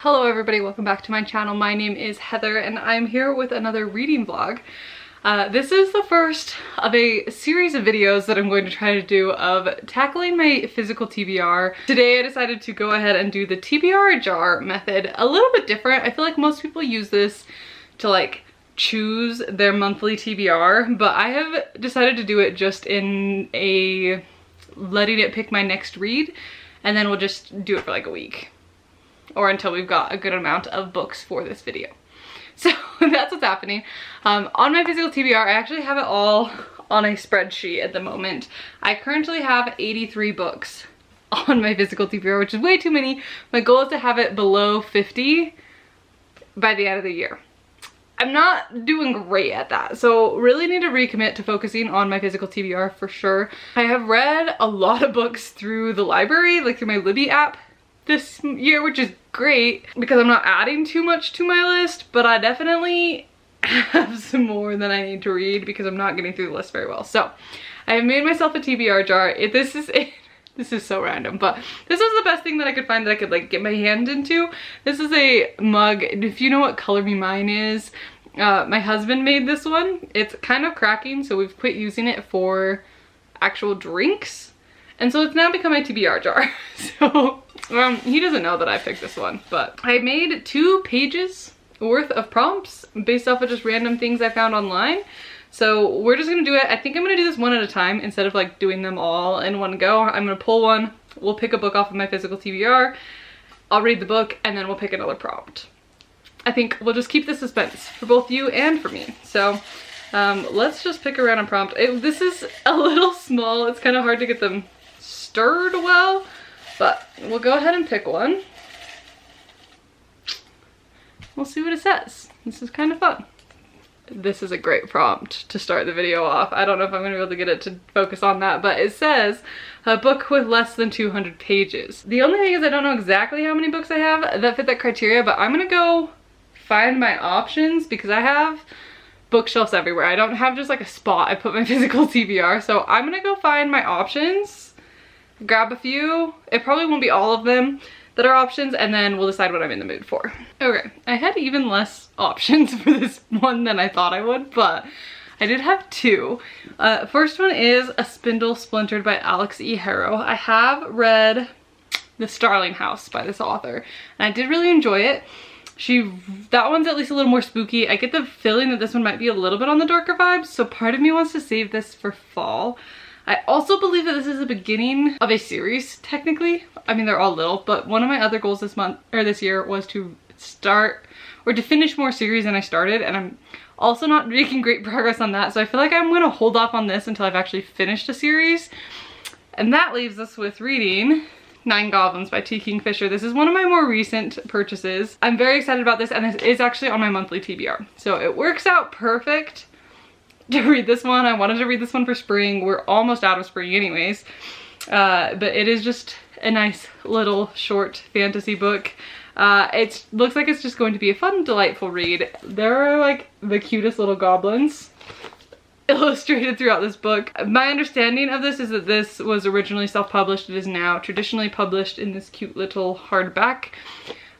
Hello everybody, welcome back to my channel. My name is Heather and I'm here with another reading vlog. This is the first of a series of videos that I'm going to try to do of tackling my physical TBR. Today I decided to go ahead and do the TBR jar method. A little bit different. I feel like most people use this to like choose their monthly TBR, but I have decided to do it just in a letting it pick my next read, and then we'll just do it for like a week. Or until we've got a good amount of books for this video. So that's what's happening. On my physical TBR, I actually have it all on a spreadsheet at the moment. I currently have 83 books on my physical TBR, which is way too many. My goal is to have it below 50 by the end of the year. I'm not doing great at that, so really need to recommit to focusing on my physical TBR for sure. I have read a lot of books through the library, like through my Libby app this year, which is great because I'm not adding too much to my list, but I definitely have some more than I need to read because I'm not getting through the list very well. So I have made myself a TBR jar. This is so random, but this is the best thing that I could find that I could like get my hand into. This is a mug. If you know what Color Me Mine is, my husband made this one. It's kind of cracking, so we've quit using it for actual drinks. And so it's now become my TBR jar. So he doesn't know that I picked this one, but I made 2 pages worth of prompts based off of just random things I found online. So we're just gonna do it. I think I'm gonna do this one at a time instead of like doing them all in one go. I'm gonna pull one, we'll pick a book off of my physical TBR, I'll read the book, and then we'll pick another prompt. I think we'll just keep the suspense for both you and for me. So let's just pick a random prompt. This is a little small, it's kind of hard to get them stirred well, but we'll go ahead and pick one. We'll see what it says. This is kind of fun. This is a great prompt to start the video off. I don't know if I'm gonna be able to get it to focus on that, but it says a book with less than 200 pages. The only thing is I don't know exactly how many books I have that fit that criteria, but I'm gonna go find my options because I have bookshelves everywhere. I don't have just like a spot I put my physical TBR, so I'm gonna go find my options, grab a few. It probably won't be all of them that are options, and then we'll decide what I'm in the mood for. Okay, I had even less options for this one than I thought I would, but I did have 2. First one is A Spindle Splintered by Alex E. Harrow. I have read The Starling House by this author, and I did really enjoy it. That one's at least a little more spooky. I get the feeling that this one might be a little bit on the darker vibes, so part of me wants to save this for fall. I also believe that this is the beginning of a series, technically. I mean, they're all little, but one of my other goals this year was to start or to finish more series than I started, and I'm also not making great progress on that, so I feel like I'm gonna hold off on this until I've actually finished a series. And that leaves us with reading 9 Goblins by T. Kingfisher. This is one of my more recent purchases. I'm very excited about this, and this is actually on my monthly TBR. So it works out perfect to read this one. I wanted to read this one for spring. We're almost out of spring anyways. But it is just a nice little short fantasy book. It looks like it's just going to be a fun, delightful read. There are like the cutest little goblins illustrated throughout this book. My understanding of this is that this was originally self-published. It is now traditionally published in this cute little hardback.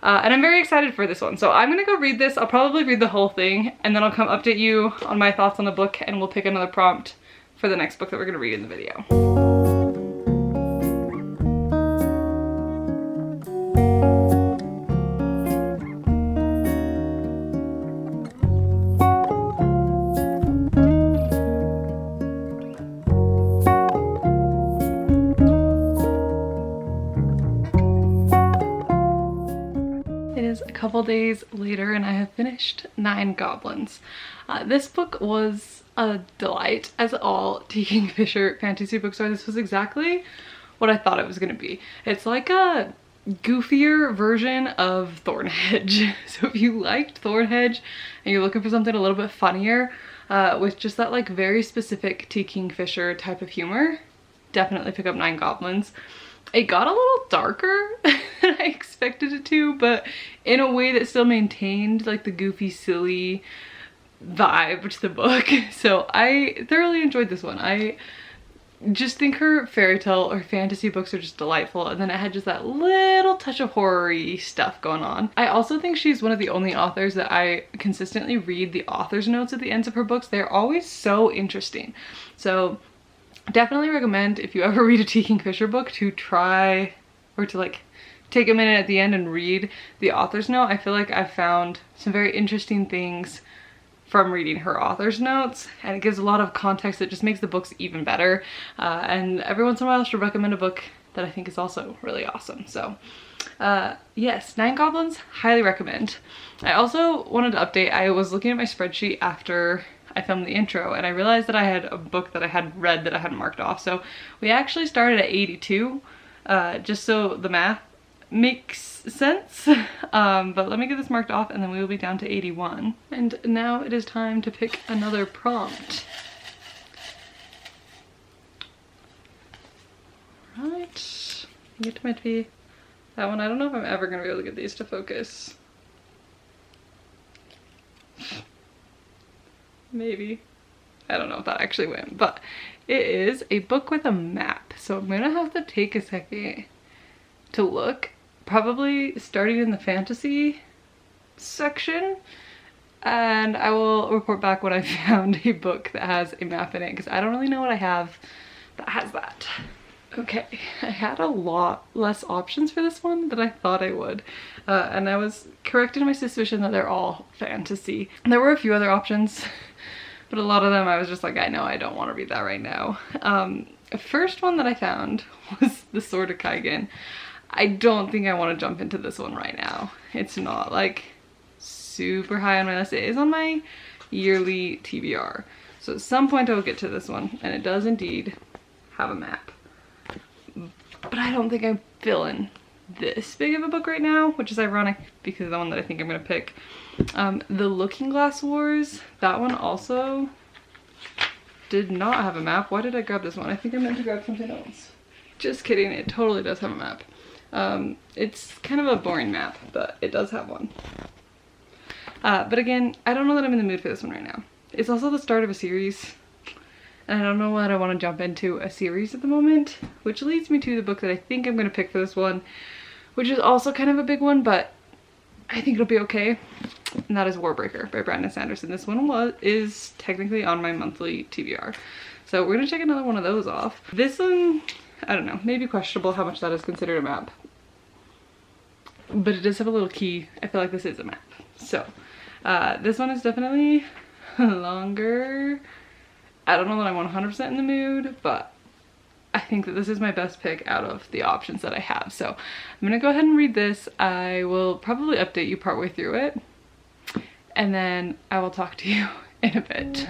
And I'm very excited for this one. So I'm gonna go read this. I'll probably read the whole thing, and then I'll come update you on my thoughts on the book, and we'll pick another prompt for the next book that we're gonna read in the video. A couple days later and I have finished 9 Goblins. This book was a delight, as all T. Kingfisher fantasy books are. This was exactly what I thought it was going to be. It's like a goofier version of Thornhedge. So if you liked Thornhedge and you're looking for something a little bit funnier with just that like very specific T. Kingfisher type of humor, definitely pick up 9 Goblins. It got a little darker than I expected it to, but in a way that still maintained like the goofy, silly vibe to the book. So I thoroughly enjoyed this one. just think her fairy tale or fantasy books are just delightful, and then it had just that little touch of horror-y stuff going on. I also think she's one of the only authors that I consistently read the author's notes at the ends of her books. They're always so interesting. So definitely recommend, if you ever read a T. Kingfisher book, to try, or to like take a minute at the end and read the author's note. I feel like I've found some very interesting things from reading her author's notes, and it gives a lot of context that just makes the books even better. And every once in a while she'll recommend a book that I think is also really awesome. So yes, Nine Goblins, highly recommend. I also wanted to update, I was looking at my spreadsheet after I filmed the intro, and I realized that I had a book that I had read that I hadn't marked off. So we actually started at 82, just so the math makes sense. But let me get this marked off and then we will be down to 81. And now it is time to pick another prompt. Right, it might be that one. I don't know if I'm ever gonna be able to get these to focus. Maybe. I don't know if that actually went, but it is a book with a map. So I'm gonna have to take a second to look, probably starting in the fantasy section, and I will report back when I found a book that has a map in it, because I don't really know what I have that has that. Okay, I had a lot less options for this one than I thought I would, and I was corrected in my suspicion that they're all fantasy. There were a few other options, but a lot of them I was just like, I know I don't want to read that right now. The first one that I found was The Sword of Kaigen. I don't think I want to jump into this one right now. It's not like super high on my list. It is on my yearly TBR. So at some point I will get to this one, and it does indeed have a map. But I don't think I'm feeling this big of a book right now, which is ironic because of the one that I think I'm gonna pick. The Looking Glass Wars, that one also did not have a map. Why did I grab this one? I think I meant to grab something else. Just kidding, it totally does have a map. It's kind of a boring map, but it does have one. But again, I don't know that I'm in the mood for this one right now. It's also the start of a series, and I don't know that I want to jump into a series at the moment, which leads me to the book that I think I'm going to pick for this one, which is also kind of a big one, but I think it'll be okay, and that is Warbreaker by Brandon Sanderson. This one is technically on my monthly TBR, so we're going to check another one of those off. This one, I don't know, maybe questionable how much that is considered a map, but it does have a little key. I feel like this is a map. So this one is definitely longer. I don't know that I'm 100% in the mood, but I think that this is my best pick out of the options that I have. So I'm gonna go ahead and read this. I will probably update you partway through it, and then I will talk to you in a bit.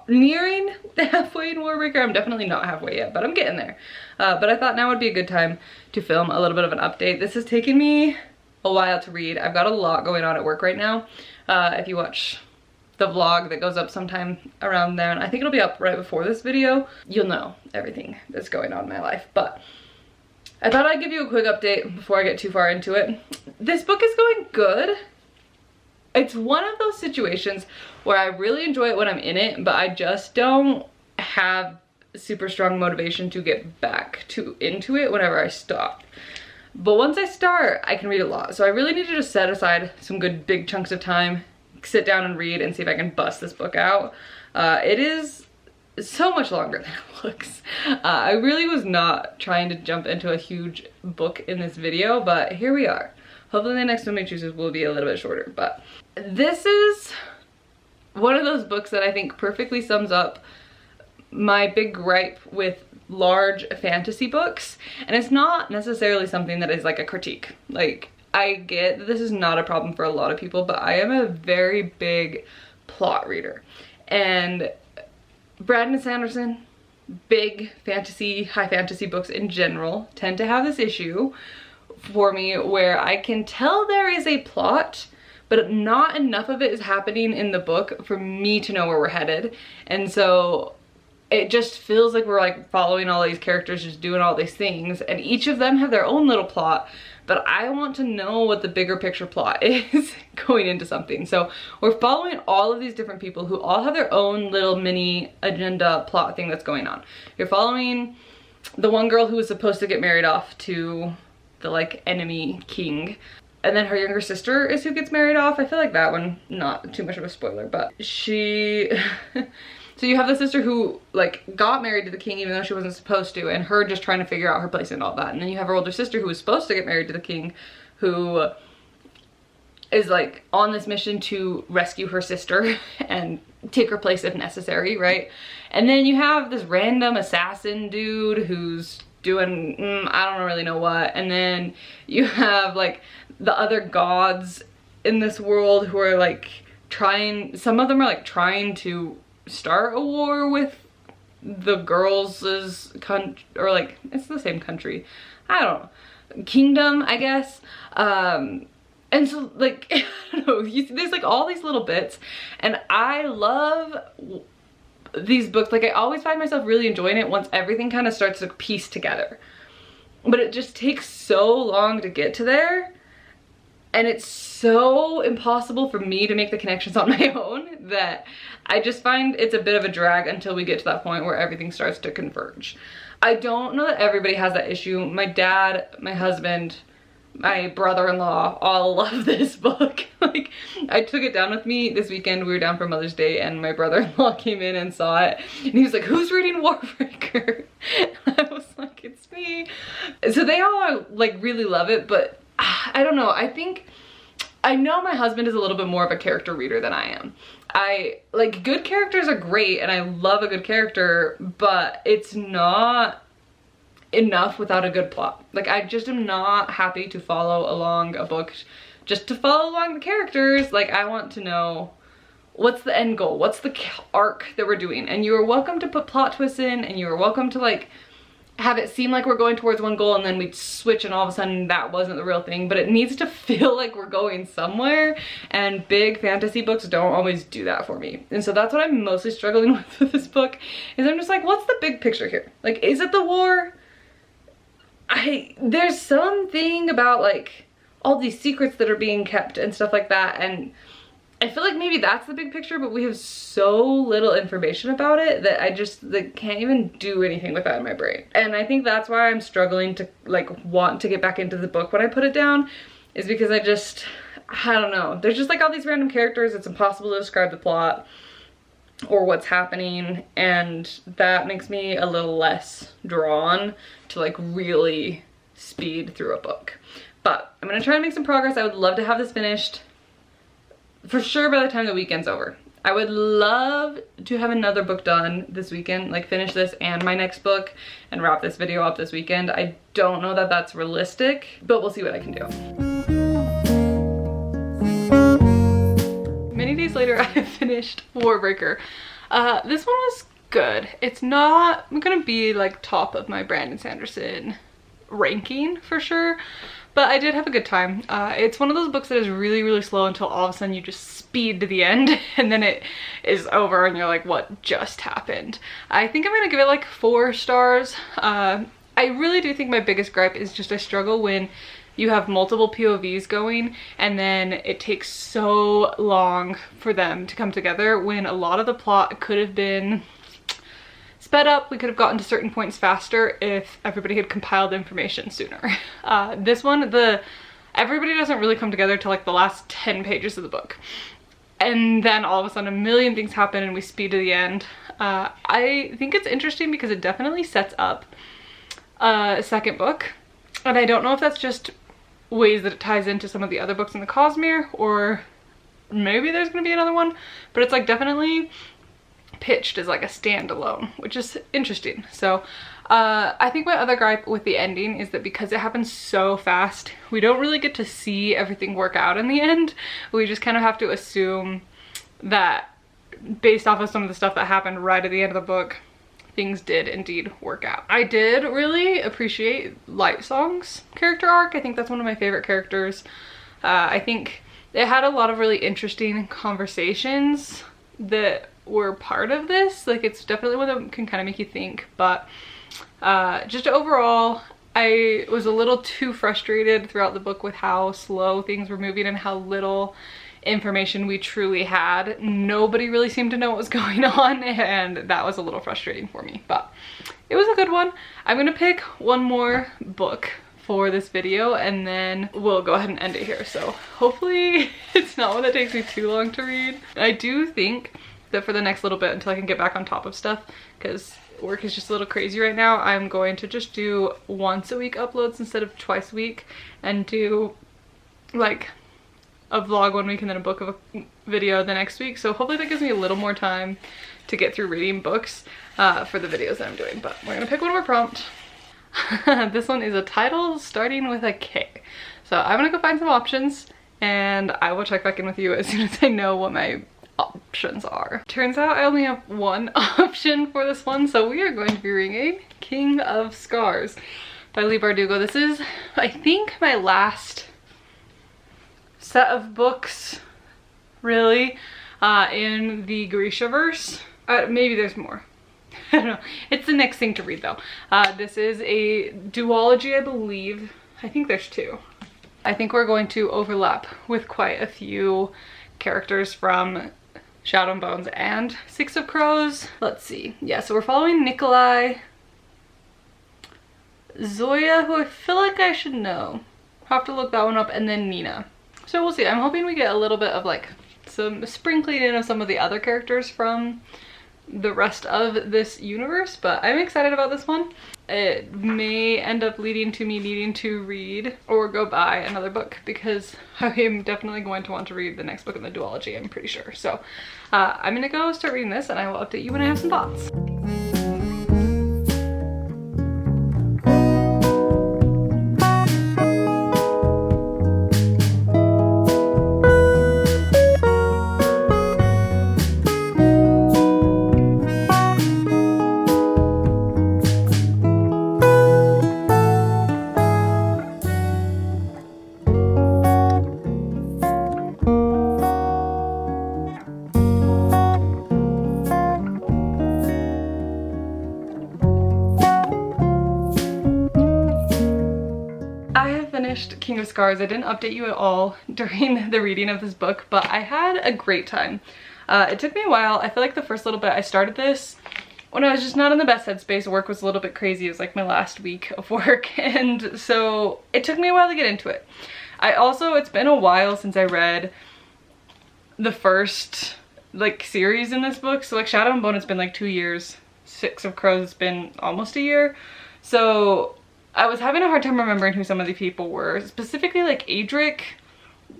Nearing the halfway in Warbreaker. I'm definitely not halfway yet, but I'm getting there. But I thought now would be a good time to film a little bit of an update. This has taken me a while to read. I've got a lot going on at work right now. If you watch the vlog that goes up sometime around then, I think it'll be up right before this video, you'll know everything that's going on in my life. But I thought I'd give you a quick update before I get too far into it. This book is going good. It's one of those situations where I really enjoy it when I'm in it, but I just don't have super strong motivation to get back into it whenever I stop. But once I start, I can read a lot. So I really need to just set aside some good big chunks of time, sit down and read, and see if I can bust this book out. It is so much longer than it looks. I really was not trying to jump into a huge book in this video, but here we are. Hopefully the next one I choose will be a little bit shorter, but this is one of those books that I think perfectly sums up my big gripe with large fantasy books. And it's not necessarily something that is like a critique. Like, I get that this is not a problem for a lot of people, but I am a very big plot reader. And Brandon Sanderson, big fantasy, high fantasy books in general tend to have this issue for me where I can tell there is a plot, but not enough of it is happening in the book for me to know where we're headed. And so it just feels like we're like following all these characters just doing all these things, and each of them have their own little plot, but I want to know what the bigger picture plot is going into something. So we're following all of these different people who all have their own little mini agenda plot thing that's going on. You're following the one girl who was supposed to get married off to the like enemy king, and then her younger sister is who gets married off. I feel like that one, not too much of a spoiler, but she so you have the sister who like got married to the king even though she wasn't supposed to, and her just trying to figure out her place and all that. And then you have her older sister who was supposed to get married to the king, who is like on this mission to rescue her sister and take her place if necessary, right? And then you have this random assassin dude who's doing I don't really know what. And then you have like the other gods in this world who are like trying, some of them are like trying to start a war with the girls' country, or like it's the same country, I don't know, kingdom, I guess. And so like I don't know, there's like all these little bits, and I love these books. Like I always find myself really enjoying it once everything kind of starts to piece together, but it just takes so long to get to there, and it's so impossible for me to make the connections on my own that I just find it's a bit of a drag until we get to that point where everything starts to converge. I don't know that everybody has that issue. My dad, my husband, my brother-in-law all love this book. Like I took it down with me this weekend. We were down for Mother's Day and my brother-in-law came in and saw it, and he was like, "Who's reading Warbreaker?" I was like, "It's me." So they all like really love it, but I don't know. I know my husband is a little bit more of a character reader than I am. I like, good characters are great and I love a good character, but it's not enough without a good plot. Like I just am not happy to follow along a book just to follow along the characters. Like I want to know what's the end goal, what's the arc that we're doing. And you are welcome to put plot twists in, and you are welcome to like have it seem like we're going towards one goal and then we switch and all of a sudden that wasn't the real thing, but it needs to feel like we're going somewhere, and big fantasy books don't always do that for me. And so that's what I'm mostly struggling with this book, is I'm just like, what's the big picture here? Like, is it the war? There's something about like all these secrets that are being kept and stuff like that, and I feel like maybe that's the big picture, but we have so little information about it that I just like can't even do anything with that in my brain. And I think that's why I'm struggling to like want to get back into the book when I put it down, is because I don't know. There's just like all these random characters. It's impossible to describe the plot or what's happening, and that makes me a little less drawn to like really speed through a book. But I'm gonna try and make some progress. I would love to have this finished for sure by the time the weekend's over. I would love to have another book done this weekend, like finish this and my next book and wrap this video up this weekend. I don't know that that's realistic, but we'll see what I can do. Many days later, I finished Warbreaker. This one was good. It's not gonna be like top of my Brandon Sanderson ranking for sure, but I did have a good time. It's one of those books that is really, really slow until all of a sudden you just speed to the end and then it is over and you're like, what just happened? I think I'm gonna give it like 4 stars. I really do think my biggest gripe is just I struggle when you have multiple POVs going and then it takes so long for them to come together, when a lot of the plot could have been sped up. We could have gotten to certain points faster if everybody had compiled information sooner. This one, everybody doesn't really come together till like the last 10 pages of the book. And then all of a sudden a million things happen and we speed to the end. I think it's interesting because it definitely sets up a second book. And I don't know if that's just ways that it ties into some of the other books in the Cosmere, or maybe there's gonna be another one, but it's like definitely pitched as like a standalone, which is interesting. So I think my other gripe with the ending is that because it happens so fast, we don't really get to see everything work out in the end. We just kind of have to assume that based off of some of the stuff that happened right at the end of the book, things did indeed work out. I did really appreciate Light Song's character arc. I think that's one of my favorite characters. I think it had a lot of really interesting conversations that were part of this. Like, it's definitely one that can kind of make you think, but just overall, I was a little too frustrated throughout the book with how slow things were moving and how little information we truly had. Nobody really seemed to know what was going on, and that was a little frustrating for me, but it was a good one. I'm gonna pick one more book for this video and then we'll go ahead and end it here. So hopefully it's not one that takes me too long to read. I do think that for the next little bit, until I can get back on top of stuff, because work is just a little crazy right now, I'm going to just do once a week uploads instead of twice a week, and do like a vlog one week and then a book of a video the next week. So hopefully that gives me a little more time to get through reading books for the videos that I'm doing. But we're gonna pick one more prompt. This one is a title starting with a K. So I'm gonna go find some options and I will check back in with you as soon as I know what my options are. Turns out I only have one option for this one, so we are going to be reading King of Scars by Leigh Bardugo. This is, I think, my last set of books, really, in the Grishaverse. Maybe there's more. I don't know. It's the next thing to read though. This is a duology, I believe. I think there's two. I think we're going to overlap with quite a few characters from Shadow and Bones and Six of Crows. Let's see. Yeah, so we're following Nikolai, Zoya, who I feel like I should know. I'll have to look that one up, and then Nina. So we'll see. I'm hoping we get a little bit of like some sprinkling in of some of the other characters from the rest of this universe, but I'm excited about this one. It may end up leading to me needing to read or go buy another book, because I am definitely going to want to read the next book in the duology, I'm pretty sure. So I'm gonna go start reading this and I will update you when I have some thoughts. King of Scars. I didn't update you at all during the reading of this book, but I had a great time. It took me a while. I feel like the first little bit, I started this when I was just not in the best headspace. Work was a little bit crazy. It was like my last week of work, and so it took me a while to get into it. It's been a while since I read the first like series in this book. So like Shadow and Bone, it's been like 2 years. Six of Crows, it's been almost a year. So I was having a hard time remembering who some of the people were, specifically like Adric.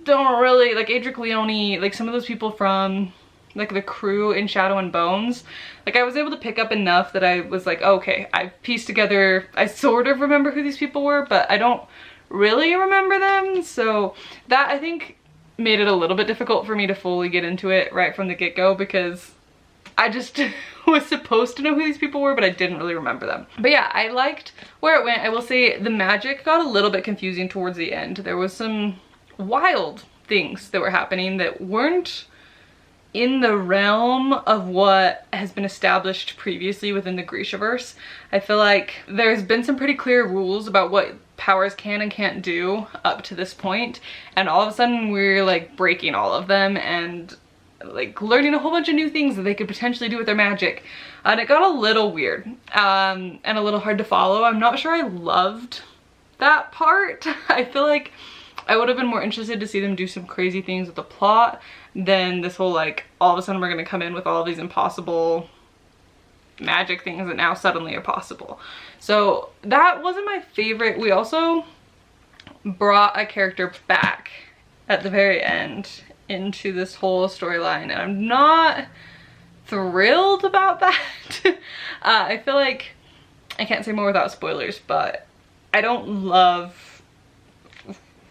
Don't really like Adric Leone, like some of those people from like the crew in Shadow and Bones. Like I was able to pick up enough that I was like, oh, okay, I've pieced together, I sort of remember who these people were, but I don't really remember them. So that, I think, made it a little bit difficult for me to fully get into it right from the get-go, because I just was supposed to know who these people were, but I didn't really remember them. But yeah, I liked where it went. I will say the magic got a little bit confusing towards the end. There was some wild things that were happening that weren't in the realm of what has been established previously within the Grishaverse. I feel like there's been some pretty clear rules about what powers can and can't do up to this point, and all of a sudden we're like breaking all of them and like learning a whole bunch of new things that they could potentially do with their magic, and it got a little weird and a little hard to follow. I'm not sure I loved that part. I feel like I would have been more interested to see them do some crazy things with the plot than this whole like all of a sudden we're gonna come in with all of these impossible magic things that now suddenly are possible. So that wasn't my favorite. We also brought a character back at the very end into this whole storyline, and I'm not thrilled about that. I feel like, I can't say more without spoilers, but I don't love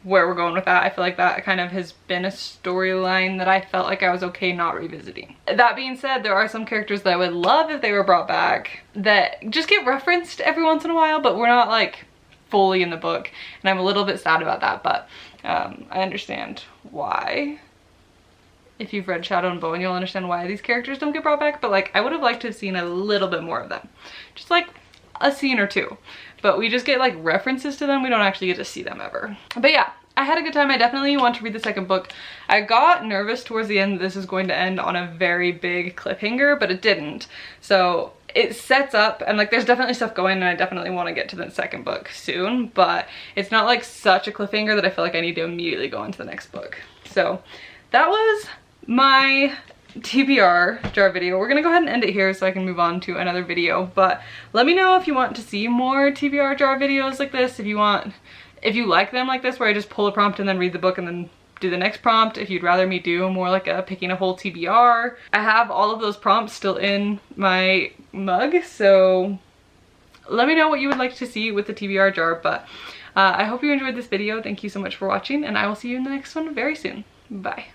where we're going with that. I feel like that kind of has been a storyline that I felt like I was okay not revisiting. That being said, there are some characters that I would love if they were brought back that just get referenced every once in a while, but we're not like fully in the book, and I'm a little bit sad about that, but I understand why. If you've read Shadow and Bone, you'll understand why these characters don't get brought back, but like I would have liked to have seen a little bit more of them. Just like a scene or two. But we just get like references to them, we don't actually get to see them ever. But yeah, I had a good time. I definitely want to read the second book. I got nervous towards the end that this is going to end on a very big cliffhanger, but it didn't. So it sets up, and like there's definitely stuff going, and I definitely want to get to the second book soon, but it's not like such a cliffhanger that I feel like I need to immediately go into the next book. So that was my TBR jar video. We're gonna go ahead and end it here so I can move on to another video, but let me know if you want to see more TBR jar videos like this, if you like them like this where I just pull a prompt and then read the book and then do the next prompt, if you'd rather me do more like a picking a whole TBR. I have all of those prompts still in my mug, so let me know what you would like to see with the TBR jar, but I hope you enjoyed this video. Thank you so much for watching, and I will see you in the next one very soon. Bye.